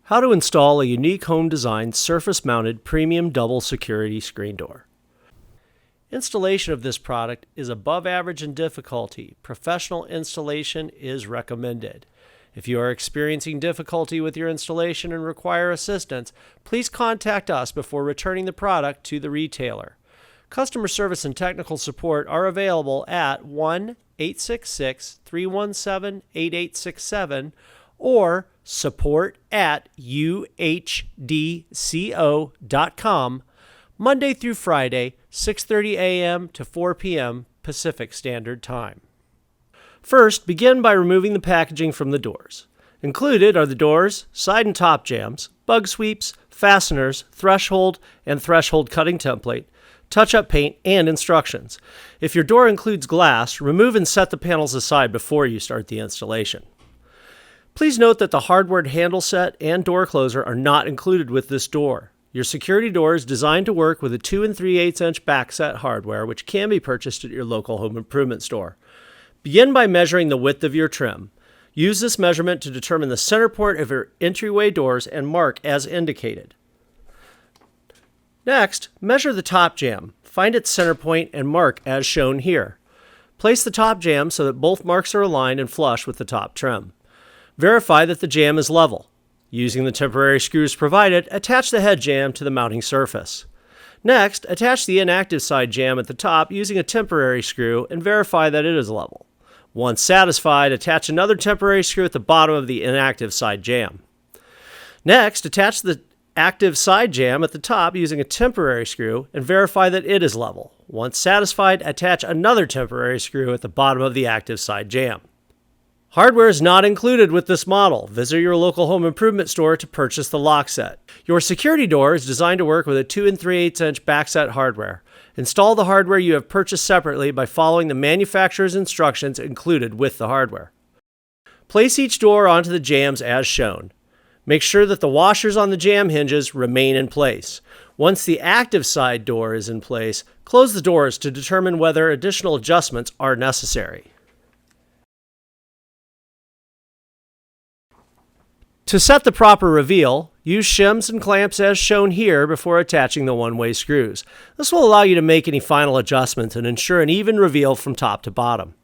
How to install a unique home designed surface-mounted premium double security screen door. Installation of this product is above average in difficulty. Professional installation is recommended. If you are experiencing difficulty with your installation and require assistance, please contact us before returning the product to the retailer. Customer service and technical support are available at 1-866-317-8867 or support@uhdco.com, Monday through Friday, 6:30 a.m. to 4 p.m. Pacific Standard Time. First, begin by removing the packaging from the doors. Included are the doors, side and top jambs, bug sweeps, fasteners, threshold and threshold cutting template, touch-up paint, and instructions. If your door includes glass, remove and set the panels aside before you start the installation. Please note that the hardware handle set and door closer are not included with this door. Your security door is designed to work with a 2 3/8 inch back set hardware, which can be purchased at your local home improvement store. Begin by measuring the width of your trim. Use this measurement to determine the center port of your entryway doors and mark as indicated. Next, measure the top jamb. Find its center point and mark as shown here. Place the top jamb so that both marks are aligned and flush with the top trim. Verify that the jamb is level. Using the temporary screws provided, attach the head jamb to the mounting surface. Next, attach the inactive side jamb at the top using a temporary screw and verify that it is level. Once satisfied, attach another temporary screw at the bottom of the inactive side jamb. Next, attach the active side jamb at the top using a temporary screw and verify that it is level. Once satisfied, attach another temporary screw at the bottom of the active side jamb. Hardware is not included with this model. Visit your local home improvement store to purchase the lock set. Your security door is designed to work with a 2 3/8 inch backset hardware. Install the hardware you have purchased separately by following the manufacturer's instructions included with the hardware. Place each door onto the jambs as shown. Make sure that the washers on the jamb hinges remain in place. Once the active side door is in place, close the doors to determine whether additional adjustments are necessary. To set the proper reveal, use shims and clamps as shown here before attaching the one-way screws. This will allow you to make any final adjustments and ensure an even reveal from top to bottom.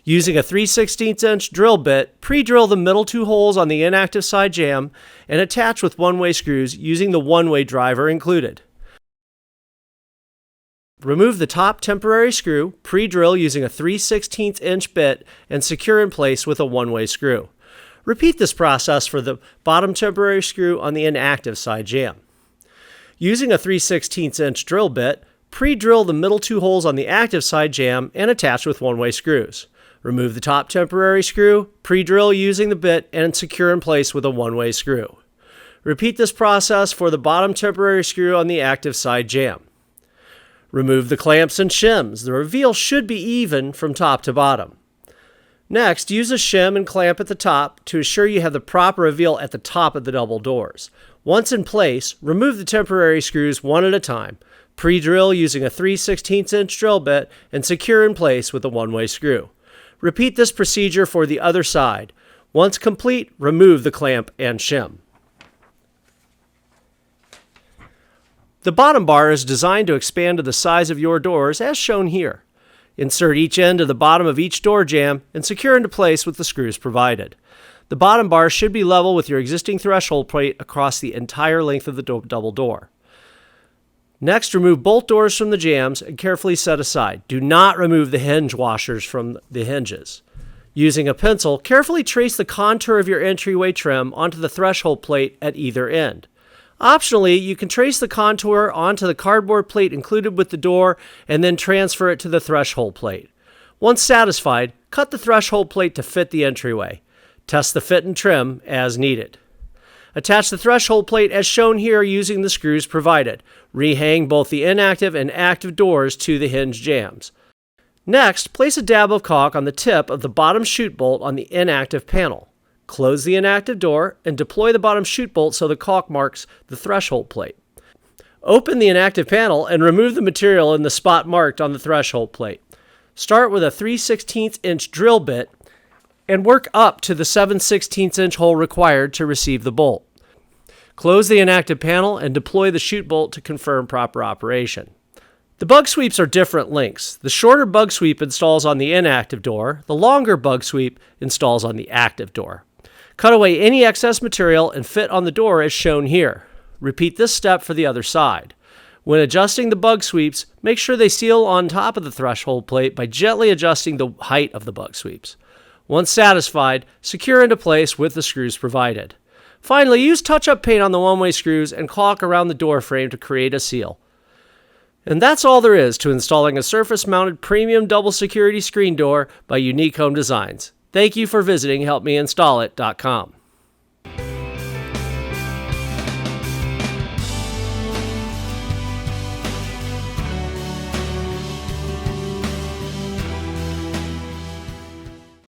Using a 3/16 inch drill bit, pre-drill the middle 2 holes on the inactive side jamb and attach with one-way screws using the one-way driver included. Remove the top temporary screw, pre-drill using a 3/16 inch bit, and secure in place with a one-way screw. Repeat this process for the bottom temporary screw on the inactive side jamb. Using a 3/16 inch drill bit, pre-drill the middle 2 holes on the active side jamb and attach with one-way screws. Remove the top temporary screw, pre-drill using the bit, and secure in place with a one-way screw. Repeat this process for the bottom temporary screw on the active side jamb. Remove the clamps and shims. The reveal should be even from top to bottom. Next, use a shim and clamp at the top to assure you have the proper reveal at the top of the double doors. Once in place, remove the temporary screws one at a time. Pre-drill using a 3/16 inch drill bit and secure in place with a one-way screw. Repeat this procedure for the other side. Once complete, remove the clamp and shim. The bottom bar is designed to expand to the size of your doors as shown here. Insert each end to the bottom of each door jamb and secure into place with the screws provided. The bottom bar should be level with your existing threshold plate across the entire length of the double door. Next, remove both doors from the jambs and carefully set aside. Do not remove the hinge washers from the hinges. Using a pencil, carefully trace the contour of your entryway trim onto the threshold plate at either end. Optionally, you can trace the contour onto the cardboard plate included with the door and then transfer it to the threshold plate. Once satisfied, cut the threshold plate to fit the entryway. Test the fit and trim as needed. Attach the threshold plate as shown here using the screws provided. Rehang both the inactive and active doors to the hinge jambs. Next, place a dab of caulk on the tip of the bottom chute bolt on the inactive panel. Close the inactive door and deploy the bottom chute bolt so the caulk marks the threshold plate. Open the inactive panel and remove the material in the spot marked on the threshold plate. Start with a 3/16 inch drill bit and work up to the 7/16 inch hole required to receive the bolt. Close the inactive panel and deploy the chute bolt to confirm proper operation. The bug sweeps are different links. The shorter bug sweep installs on the inactive door. The longer bug sweep installs on the active door. Cut away any excess material and fit on the door as shown here. Repeat this step for the other side. When adjusting the bug sweeps, make sure they seal on top of the threshold plate by gently adjusting the height of the bug sweeps. Once satisfied, secure into place with the screws provided. Finally, use touch-up paint on the one-way screws and caulk around the door frame to create a seal. And that's all there is to installing a surface-mounted premium double security screen door by Unique Home Designs. Thank you for visiting HelpMeInstallIt.com.